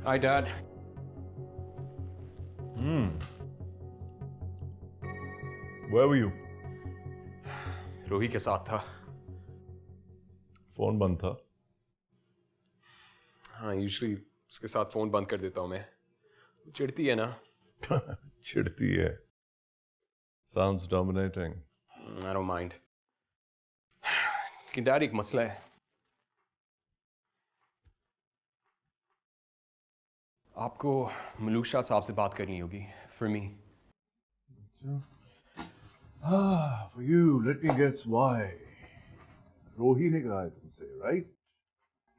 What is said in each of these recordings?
Hi, Dad. Where were you? Ruhi के साथ था। फोन बंद था। हाँ, यूजुअली उसके साथ फोन बंद कर देता हूँ मैं। चिढ़ती है ना? चिढ़ती है। Sounds dominating. I don't mind. कि डैड, एक मसला है। आपको मलूक साहब से बात करनी होगी। For me. For you, let me guess why. रोही ने कहा है तुमसे, right?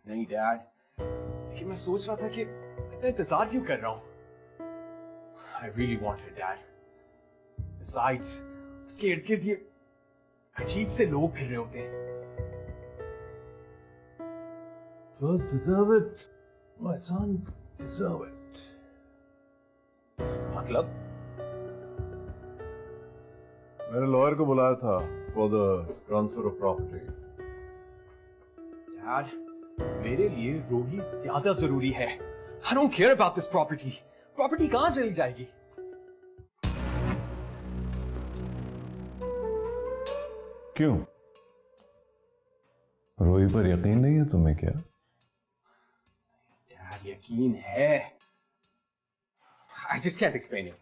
नहीं डैड, लेकिन मैं सोच रहा था कि इतना इंतजार क्यों कर रहा हूँ। I really want her, Dad. Besides, उसके इर्द गिर्द ये अजीब से लोग फिर रहे होते हैं। First deserve it, my son, deserve it. मतलब? मैंने लॉयर को बुलाया था for the transfer of property. Dad, मेरे लिए रोही ज्यादा जरूरी है। I don't care about this property. Property कहाँ चली जाएगी? क्यों? रोही पर यकीन नहीं है तुम्हें क्या? Dad, यकीन है। I just can't explain it.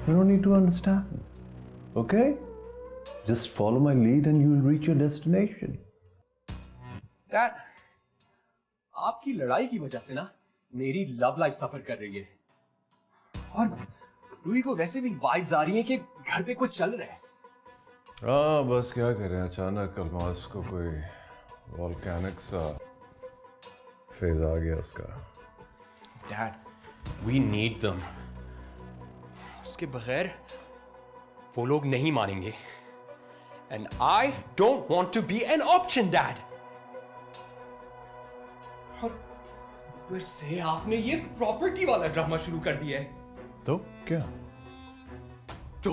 You don't need to understand. Okay? Just follow my lead and you will reach your destination. Dad, आपकी लड़ाई की वजह से ना मेरी लव लाइफ सफर कर रही है। और रूही को वैसे भी वाइब्स आ रही हैं कि घर पे कुछ चल रहा है। हाँ, बस क्या करें, अचानक अलमास को कोई वोल्केनिक सा फेज आ गया उसका। Dad, we need them. उसके बगैर वो लोग नहीं मानेंगे। And I don't want to be an option, Dad. और ऊपर से आपने ये प्रॉपर्टी वाला ड्रामा शुरू कर दिया है। तो क्या? तो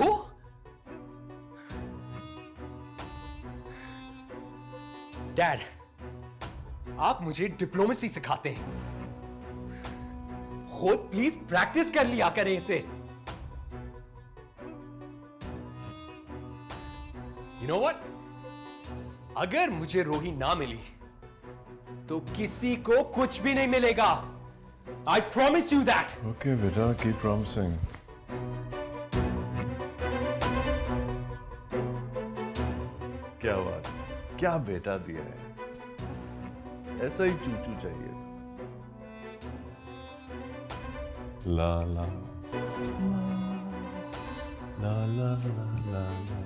डैड, आप मुझे डिप्लोमेसी सिखाते हैं। खुद प्लीज प्रैक्टिस कर लिया करें इसे। You know what? अगर मुझे रोही ना मिली तो किसी को कुछ भी नहीं मिलेगा। I promise you that. Okay, बेटा, keep promising. क्या बात? क्या बेटा दिया है? ऐसा ही चूचू चाहिए था। ला ला ला ला ला ला ला